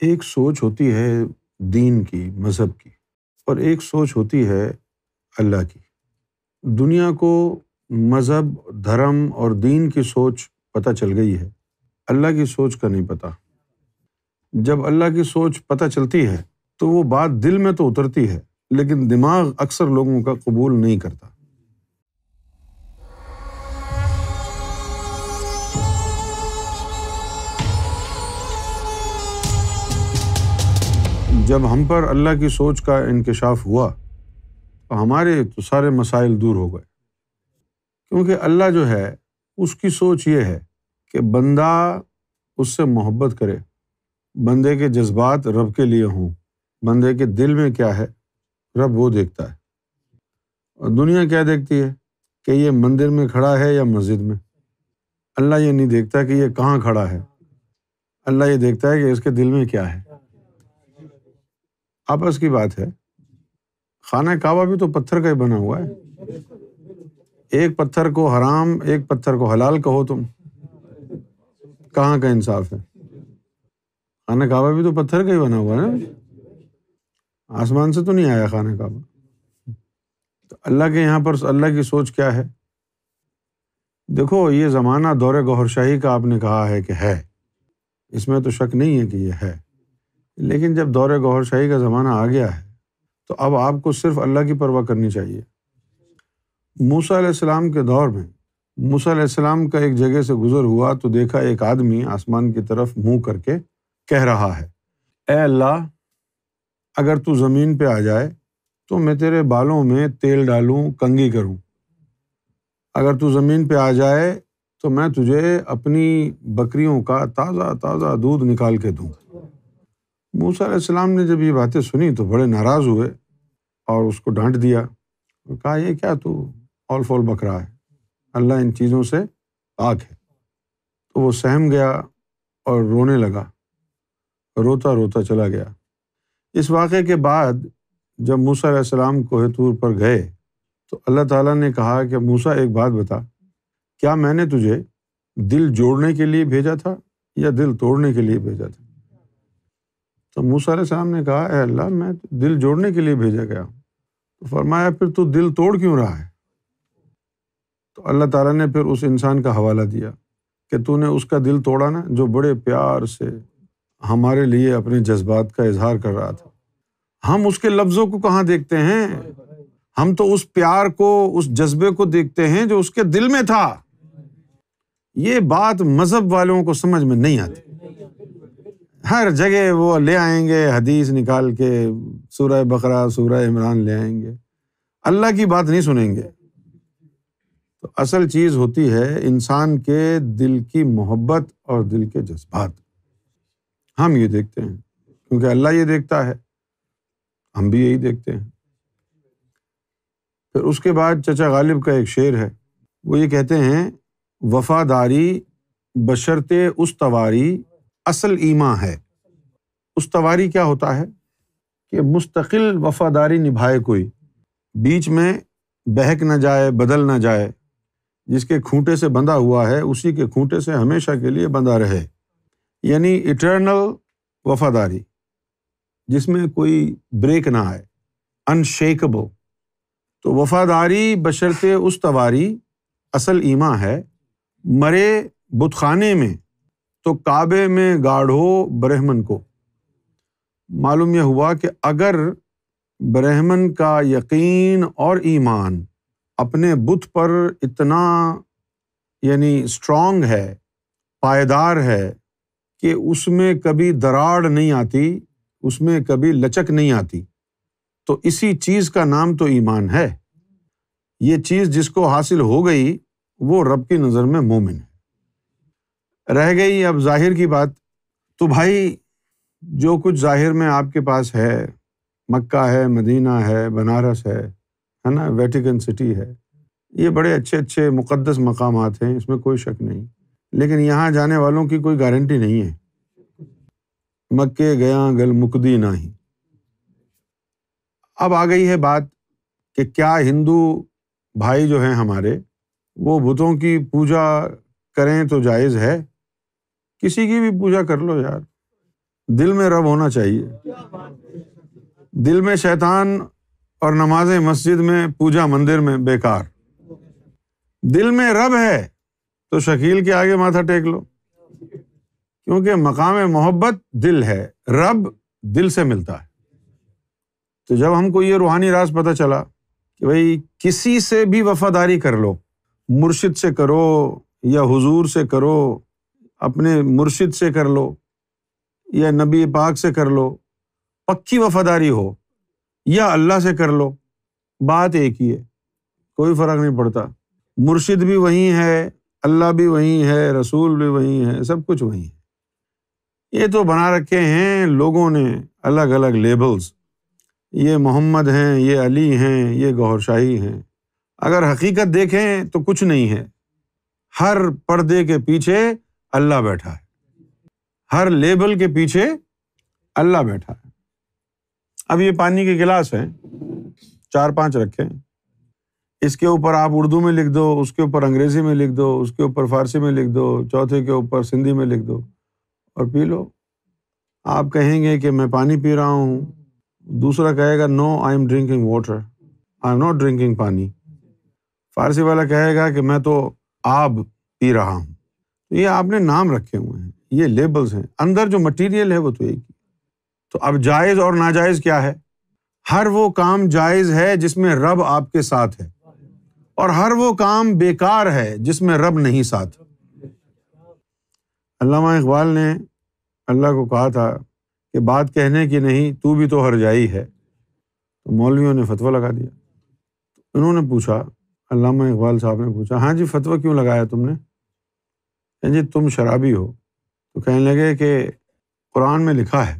ایک سوچ ہوتی ہے دین کی، مذہب کی، اور ایک سوچ ہوتی ہے اللہ کی۔ دنیا کو مذہب، دھرم اور دین کی سوچ پتہ چل گئی ہے، اللہ کی سوچ کا نہیں پتہ۔ جب اللہ کی سوچ پتہ چلتی ہے تو وہ بات دل میں تو اترتی ہے، لیکن دماغ اکثر لوگوں کا قبول نہیں کرتا۔ جب ہم پر اللہ کی سوچ کا انکشاف ہوا تو ہمارے تو سارے مسائل دور ہو گئے، کیونکہ اللہ جو ہے اس کی سوچ یہ ہے کہ بندہ اس سے محبت کرے، بندے کے جذبات رب کے لیے ہوں، بندے کے دل میں کیا ہے رب وہ دیکھتا ہے۔ اور دنیا کیا دیکھتی ہے کہ یہ مندر میں کھڑا ہے یا مسجد میں۔ اللہ یہ نہیں دیکھتا کہ یہ کہاں کھڑا ہے، اللہ یہ دیکھتا ہے کہ اس کے دل میں کیا ہے۔ آپس کی بات ہے، خانہ کعبہ بھی تو پتھر کا ہی بنا ہوا ہے۔ ایک پتھر کو حرام، ایک پتھر کو حلال کہو تم، کہاں کا انصاف ہے؟ خانہ کعبہ بھی تو پتھر کا ہی بنا ہوا ہے نا، آسمان سے تو نہیں آیا خانہ کعبہ۔ تو اللہ کے یہاں پر اللہ کی سوچ کیا ہے؟ دیکھو، یہ زمانہ دور گوھر شاہی کا آپ نے کہا ہے کہ ہے، اس میں تو شک نہیں ہے کہ یہ ہے، لیکن جب دور گوھر شاہی کا زمانہ آ گیا ہے تو اب آپ کو صرف اللہ کی پرواہ کرنی چاہیے۔ موسیٰ علیہ السلام کے دور میں موسیٰ علیہ السلام کا ایک جگہ سے گزر ہوا تو دیکھا ایک آدمی آسمان کی طرف منہ کر کے کہہ رہا ہے، اے اللہ، اگر تو زمین پہ آ جائے تو میں تیرے بالوں میں تیل ڈالوں، کنگھی کروں۔ اگر تو زمین پہ آ جائے تو میں تجھے اپنی بکریوں کا تازہ تازہ دودھ نکال کے دوں۔ موسیٰ علیہ السلام نے جب یہ باتیں سنی تو بڑے ناراض ہوئے اور اس کو ڈانٹ دیا اور کہا، یہ کیا تو اول فول بک رہا ہے، اللہ ان چیزوں سے پاک ہے۔ تو وہ سہم گیا اور رونے لگا، روتا روتا چلا گیا۔ اس واقعے کے بعد جب موسیٰ علیہ السلام کوہ طور پر گئے تو اللہ تعالیٰ نے کہا کہ موسیٰ ایک بات بتا، کیا میں نے تجھے دل جوڑنے کے لیے بھیجا تھا یا دل توڑنے کے لیے بھیجا تھا؟ تو موسیٰ علیہ السلام نے کہا، اے اللہ، میں دل جوڑنے کے لیے بھیجا گیا ہوں۔ تو فرمایا، پھر تو دل توڑ کیوں رہا ہے؟ تو اللہ تعالیٰ نے پھر اس انسان کا حوالہ دیا کہ تو نے اس کا دل توڑا نا، جو بڑے پیار سے ہمارے لیے اپنے جذبات کا اظہار کر رہا تھا۔ ہم اس کے لفظوں کو کہاں دیکھتے ہیں، ہم تو اس پیار کو، اس جذبے کو دیکھتے ہیں جو اس کے دل میں تھا۔ یہ بات مذہب والوں کو سمجھ میں نہیں آتی۔ ہر جگہ وہ لے آئیں گے حدیث نکال کے، سورہ بقرہ، سورہ عمران لے آئیں گے، اللہ کی بات نہیں سنیں گے۔ تو اصل چیز ہوتی ہے انسان کے دل کی محبت اور دل کے جذبات۔ ہم یہ دیکھتے ہیں کیونکہ اللہ یہ دیکھتا ہے، ہم بھی یہی دیکھتے ہیں۔ پھر اس کے بعد چچا غالب کا ایک شعر ہے، وہ یہ کہتے ہیں، وفاداری بشرط استواری اصل ایمان ہے۔ استواری کیا ہوتا ہے کہ مستقل وفاداری نبھائے کوئی، بیچ میں بہک نہ جائے، بدل نہ جائے، جس کے کھونٹے سے بندھا ہوا ہے اسی کے کھونٹے سے ہمیشہ کے لیے بندھا رہے، یعنی ایٹرنل وفاداری، جس میں کوئی بریک نہ آئے، انشیکبل۔ تو وفاداری بشرط استواری اصل ایمان ہے۔ مرے بت خانے میں تو کعبے میں گاڑھو برہمن کو۔ معلوم یہ ہوا کہ اگر برہمن کا یقین اور ایمان اپنے بت پر اتنا یعنی اسٹرانگ ہے، پائیدار ہے کہ اس میں کبھی دراڑ نہیں آتی، اس میں کبھی لچک نہیں آتی، تو اسی چیز کا نام تو ایمان ہے۔ یہ چیز جس کو حاصل ہو گئی وہ رب کی نظر میں مومن ہے۔ رہ گئی اب ظاہر کی بات، تو بھائی جو کچھ ظاہر میں آپ کے پاس ہے، مکہ ہے، مدینہ ہے، بنارس ہے نا، ویٹیکن سٹی ہے، یہ بڑے اچھے اچھے مقدس مقامات ہیں، اس میں کوئی شک نہیں، لیکن یہاں جانے والوں کی کوئی گارنٹی نہیں ہے۔ مکے گیا گل مکدی نہیں۔ اب آ گئی ہے بات کہ کیا ہندو بھائی جو ہیں ہمارے، وہ بتوں کی پوجا کریں تو جائز ہے؟ کسی کی بھی پوجا کر لو یار، دل میں رب ہونا چاہیے. دل میں شیطان اور نمازیں مسجد میں، پوجا مندر میں بیکار. دل میں رب ہے تو شکیل کے آگے ماتھا ٹیک لو، کیونکہ مقام محبت دل ہے، رب دل سے ملتا ہے. تو جب ہم کو یہ روحانی راز پتہ چلا کہ بھئی کسی سے بھی وفاداری کر لو، مرشد سے کرو یا حضور سے کرو، اپنے مرشد سے کر لو یا نبی پاک سے کر لو، پکی وفاداری ہو، یا اللہ سے کر لو، بات ایک ہی ہے، کوئی فرق نہیں پڑتا. مرشد بھی وہی ہے، اللہ بھی وہی ہے، رسول بھی وہی ہے، سب کچھ وہی ہے. یہ تو بنا رکھے ہیں لوگوں نے الگ الگ لیبلز، یہ محمد ہیں، یہ علی ہیں، یہ گوہر شاہی ہیں. اگر حقیقت دیکھیں تو کچھ نہیں ہے. ہر پردے کے پیچھے اللہ بیٹھا ہے، ہر لیبل کے پیچھے اللہ بیٹھا ہے. اب یہ پانی کے گلاس ہیں، 4-5 رکھے ہیں، اس کے اوپر آپ اردو میں لکھ دو، اس کے اوپر انگریزی میں لکھ دو، اس کے اوپر فارسی میں لکھ دو، چوتھے کے اوپر سندھی میں لکھ دو اور پی لو. آپ کہیں گے کہ میں پانی پی رہا ہوں، دوسرا کہے گا no I am drinking water, I am not drinking pani. Farsi والا کہے گا کہ میں تو آب پی رہا ہوں. یہ آپ نے نام رکھے ہوئے ہیں، یہ لیبلز ہیں، اندر جو مٹیریل ہے وہ تو ایک ہی. تو اب جائز اور ناجائز کیا ہے؟ ہر وہ کام جائز ہے جس میں رب آپ کے ساتھ ہے، اور ہر وہ کام بیکار ہے جس میں رب نہیں ساتھ. علامہ اقبال نے اللہ کو کہا تھا کہ بات کہنے کی نہیں، تو بھی تو ہرجائی ہے. تو مولویوں نے فتویٰ لگا دیا. انہوں نے پوچھا، علامہ اقبال صاحب نے پوچھا، ہاں جی فتویٰ کیوں لگایا تم نے؟ کہ جی تم شرابی ہو. تو کہنے لگے کہ قرآن میں لکھا ہے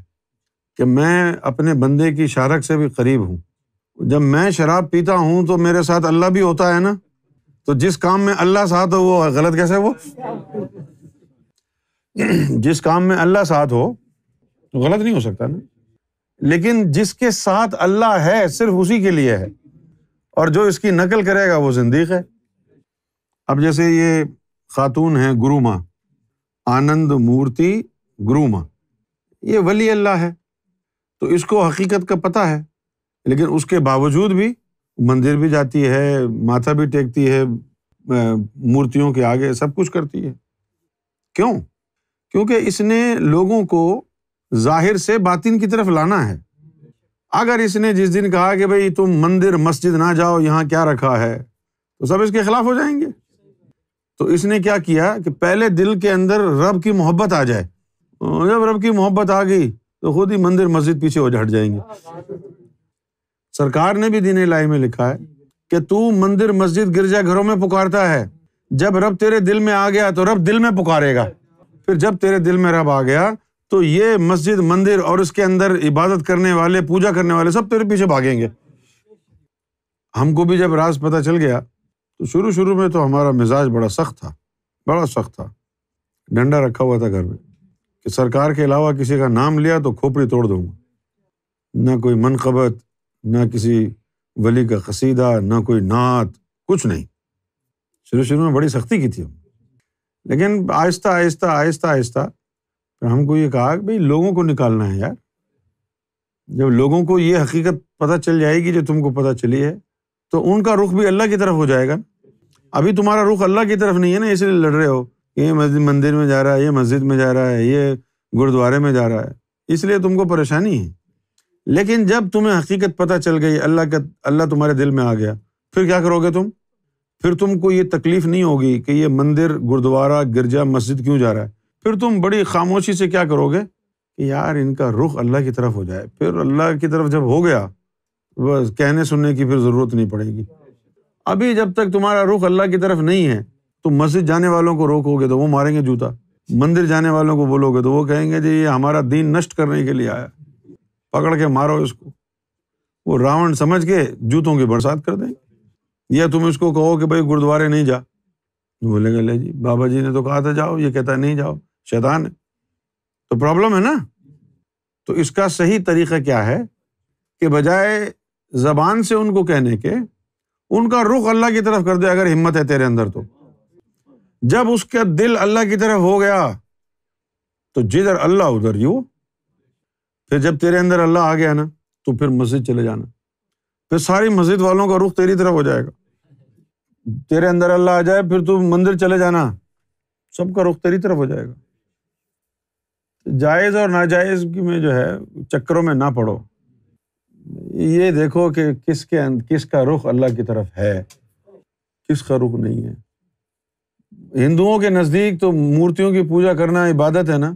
کہ میں اپنے بندے کی شارک سے بھی قریب ہوں. جب میں شراب پیتا ہوں تو میرے ساتھ اللہ بھی ہوتا ہے نا، تو جس کام میں اللہ ساتھ ہو وہ غلط کیسے وہ؟ جس کام میں اللہ ساتھ ہو تو غلط نہیں ہو سکتا نا. لیکن جس کے ساتھ اللہ ہے صرف اسی کے لیے ہے، اور جو اس کی نقل کرے گا وہ زندیق ہے. اب جیسے یہ خاتون ہے گرو ماں، آنند مورتی گرو ماں، یہ ولی اللہ ہے، تو اس کو حقیقت کا پتہ ہے، لیکن اس کے باوجود بھی مندر بھی جاتی ہے، ماتھا بھی ٹیکتی ہے، مورتیوں کے آگے سب کچھ کرتی ہے. کیوں؟ کیونکہ اس نے لوگوں کو ظاہر سے باطن کی طرف لانا ہے. اگر اس نے جس دن کہا کہ بھئی تم مندر مسجد نہ جاؤ، یہاں کیا رکھا ہے، تو سب اس کے خلاف ہو جائیں گے. تو اس نے کیا کیا کہ پہلے دل کے اندر رب کی محبت آ جائے. جب رب کی محبت آ گئی تو خود ہی مندر مسجد پیچھے ہو ہٹ جائیں گے. سرکار نے بھی دین الہی میں لکھا ہے کہ تو مندر مسجد گرجا گھروں میں پکارتا ہے، جب رب تیرے دل میں آ گیا تو رب دل میں پکارے گا. پھر جب تیرے دل میں رب آ گیا تو یہ مسجد مندر اور اس کے اندر عبادت کرنے والے، پوجا کرنے والے سب تیرے پیچھے بھاگیں گے. ہم کو بھی جب راز پتہ چل گیا تو شروع میں تو ہمارا مزاج بڑا سخت تھا. ڈنڈا رکھا ہوا تھا گھر میں کہ سرکار کے علاوہ کسی کا نام لیا تو کھوپڑی توڑ دوں گا. نہ کوئی منقبت، نہ کسی ولی کا قصیدہ، نہ کوئی نعت، کچھ نہیں. شروع میں بڑی سختی کی تھی ہم، لیکن آہستہ پھر ہم کو یہ کہا کہ بھئی لوگوں کو نکالنا ہے یار. جب لوگوں کو یہ حقیقت پتہ چل جائے گی جو تم کو پتہ چلی ہے تو ان کا رخ بھی اللہ کی طرف ہو جائے گا. ابھی تمہارا رخ اللہ کی طرف نہیں ہے نا، اس لیے لڑ رہے ہو کہ یہ مندر میں جا رہا ہے، یہ مسجد میں جا رہا ہے، یہ گرودوارے میں جا رہا ہے، اس لیے تم کو پریشانی ہے. لیکن جب تمہیں حقیقت پتہ چل گئی، اللہ تمہارے دل میں آ گیا، پھر کیا کرو گے تم؟ پھر تم کو یہ تکلیف نہیں ہوگی کہ یہ مندر، گرودوارہ، گرجا، مسجد کیوں جا رہا ہے. پھر تم بڑی خاموشی سے کیا کرو گے کہ یار ان کا رخ اللہ کی طرف ہو جائے. پھر اللہ کی طرف جب ہو گیا بس کہنے سننے کی پھر ضرورت نہیں پڑے گی. ابھی جب تک تمہارا رخ اللہ کی طرف نہیں ہے تو مسجد جانے والوں کو روکو گے تو وہ ماریں گے جوتا، مندر جانے والوں کو بولو گے تو وہ کہیں گے جی یہ ہمارا دین نشٹ کرنے کے لیے آیا، پکڑ کے مارو اس کو. وہ راون سمجھ کے جوتوں کی برسات کر دیں. یا تم اس کو کہو کہ بھائی گرودوارے نہیں جا، بولے گا لے جی بابا جی نے تو کہا تھا جاؤ، یہ کہتا ہے نہیں جاؤ، شیطان ہے. تو پرابلم ہے نا. تو اس کا صحیح طریقہ کیا ہے کہ بجائے زبان سے ان کو کہنے کے، ان کا رخ اللہ کی طرف کر دے اگر ہمت ہے تیرے اندر. تو جب اس کا دل اللہ کی طرف ہو گیا تو جدھر اللہ ادھر یوں. پھر جب تیرے اندر اللہ آ گیا نا تو پھر مسجد چلے جانا، پھر ساری مسجد والوں کا رخ تیری طرف ہو جائے گا۔ تیرے اندر اللہ آ جائے پھر تو مندر چلے جانا، سب کا رخ تیری طرف ہو جائے گا۔ جائز اور ناجائز میں جو ہے چکروں میں نہ پڑو، یہ دیکھو کہ کس کا رخ اللہ کی طرف ہے، کس کا رخ نہیں ہے۔ ہندوؤں کے نزدیک تو مورتیوں کی پوجا کرنا عبادت ہے نا،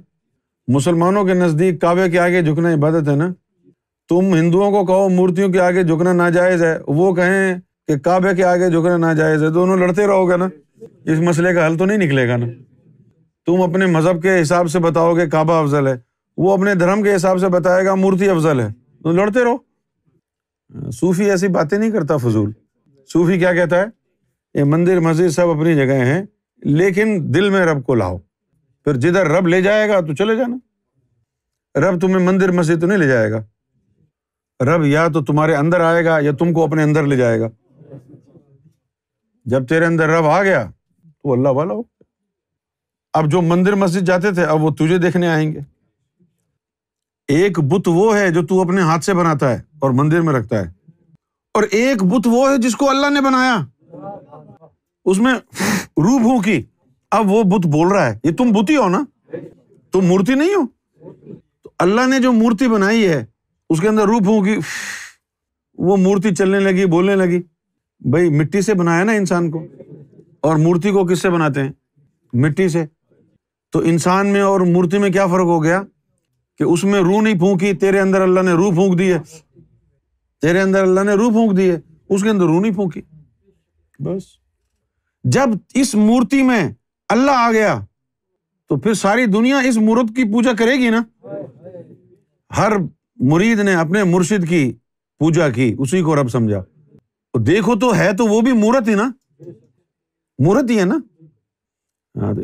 مسلمانوں کے نزدیک کعبے کے آگے جھکنا عبادت ہے نا۔ تم ہندوؤں کو کہو مورتیوں کے آگے جھکنا ناجائز ہے، وہ کہیں کہ کعبے کے آگے جھکنا ناجائز ہے، دونوں لڑتے رہو گے نا، اس مسئلے کا حل تو نہیں نکلے گا نا۔ تم اپنے مذہب کے حساب سے بتاؤ گے کعبہ افضل ہے، وہ اپنے دھرم کے حساب سے بتائے گا مورتی افضل ہے، تو لڑتے رہو۔ صوفی ایسی باتیں نہیں کرتا فضول۔ صوفی کیا کہتا ہے؟ یہ مندر مسجد سب اپنی جگہ ہیں، لیکن دل میں رب کو لاؤ، پھر جدھر رب لے جائے گا تو چلے جانا۔ رب تمہیں مندر مسجد تو نہیں لے جائے گا، رب یا تو تمہارے اندر آئے گا یا تم کو اپنے اندر لے جائے گا۔ جب تیرے اندر رب آ گیا تو اللہ والا ہو۔ اب جو مندر مسجد جاتے تھے اب وہ تجھے دیکھنے آئیں گے۔ ایک بت وہ ہے جو تو اپنے ہاتھ سے بناتا ہے اور مندر میں رکھتا ہے، اور ایک بت وہ ہے جس کو اللہ نے بنایا، اس میں روح پھونکی، اب وہ بت بول رہا ہے۔ یہ تم بت ہی ہو نا، تم مورتی نہیں ہو۔ تو اللہ نے جو مورتی بنائی ہے اس کے اندر روح پھونکی، وہ مورتی چلنے لگی، بولنے لگی۔ بھائی مٹی سے بنایا نا انسان کو، اور مورتی کو کس سے بناتے ہیں؟ مٹی سے۔ تو انسان میں اور مورتی میں کیا فرق ہو گیا کہ اس میں روح نہیں پھونکی، تیرے اندر اللہ نے روح پھونک دی ہے، تیرے اندر اللہ نے روح پھونک دی ہے، اس کے اندر روح نہیں پھونکی۔ بس جب اس مورتی میں اللہ آ گیا تو پھر ساری دنیا اس مورت کی پوجا کرے گی نا۔ ہر مرید نے اپنے مرشد کی پوجا کی، اسی کو رب سمجھا۔ دیکھو تو ہے تو وہ بھی مورت ہی نا، مورت ہی ہے نا۔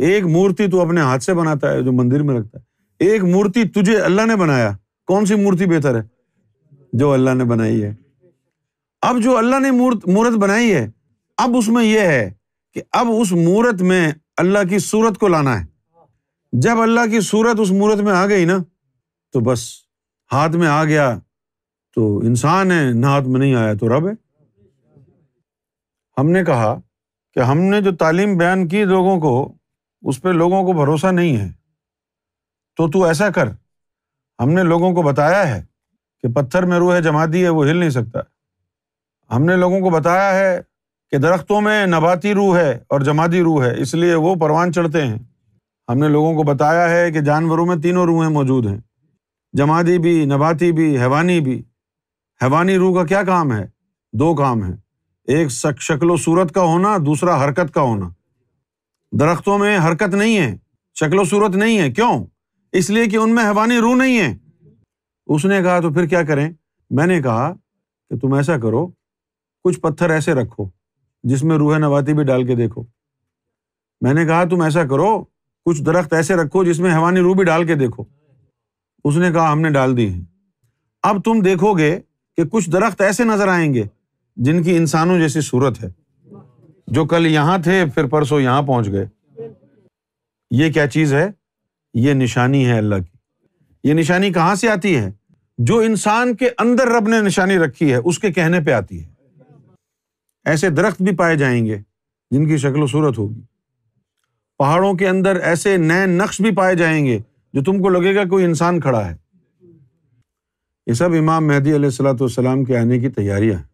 ایک مورتی تو اپنے ہاتھ سے بناتا ہے جو مندر میں رکھتا ہے، ایک مورتی تجھے اللہ نے بنایا۔ کون سی مورتی بہتر ہے؟ جو اللہ نے بنائی ہے۔ اب جو اللہ نے مورت بنائی ہے، اب اس میں یہ ہے کہ اب اس مورت میں اللہ کی صورت کو لانا ہے۔ جب اللہ کی صورت اس مورت میں آ گئی نا تو بس ہاتھ میں آ گیا تو انسان ہے، نہ ہاتھ میں نہیں آیا تو رب ہے۔ ہم نے کہا کہ ہم نے جو تعلیم بیان کی لوگوں کو، اس پہ لوگوں کو بھروسہ نہیں ہے، تو ایسا کر، ہم نے لوگوں کو بتایا ہے کہ پتھر میں روح جمادی ہے، وہ ہل نہیں سکتا۔ ہم نے لوگوں کو بتایا ہے کہ درختوں میں نباتی روح ہے اور جمادی روح ہے، اس لیے وہ پروان چڑھتے ہیں۔ ہم نے لوگوں کو بتایا ہے کہ جانوروں میں تینوں روحیں موجود ہیں، جمادی بھی، نباتی بھی، حیوانی بھی۔ حیوانی روح کا کیا کام ہے؟ دو کام ہیں، ایک شکل و صورت کا ہونا، دوسرا حرکت کا ہونا۔ درختوں میں حرکت نہیں ہے، شکل و صورت نہیں ہے، کیوں؟ اس لیے کہ ان میں حیوانی روح نہیں ہے۔ اس نے کہا تو پھر کیا کریں؟ میں نے کہا کہ تم ایسا کرو، کچھ پتھر ایسے رکھو جس میں روح نباتی بھی ڈال کے دیکھو۔ میں نے کہا تم ایسا کرو، کچھ درخت ایسے رکھو جس میں حیوانی روح بھی ڈال کے دیکھو۔ اس نے کہا ہم نے ڈال دی ہیں۔ اب تم دیکھو گے کہ کچھ درخت ایسے نظر آئیں گے جن کی انسانوں جیسی صورت ہے، جو کل یہاں تھے پھر پرسوں یہاں پہنچ گئے۔ یہ کیا چیز ہے؟ یہ نشانی ہے اللہ کی۔ یہ نشانی کہاں سے آتی ہے؟ جو انسان کے اندر رب نے نشانی رکھی ہے اس کے کہنے پہ آتی ہے۔ ایسے درخت بھی پائے جائیں گے جن کی شکل و صورت ہوگی، پہاڑوں کے اندر ایسے نئے نقش بھی پائے جائیں گے جو تم کو لگے گا کوئی انسان کھڑا ہے۔ یہ سب امام مہدی علیہ الصلوۃ والسلام کے آنے کی تیاریاں ہیں۔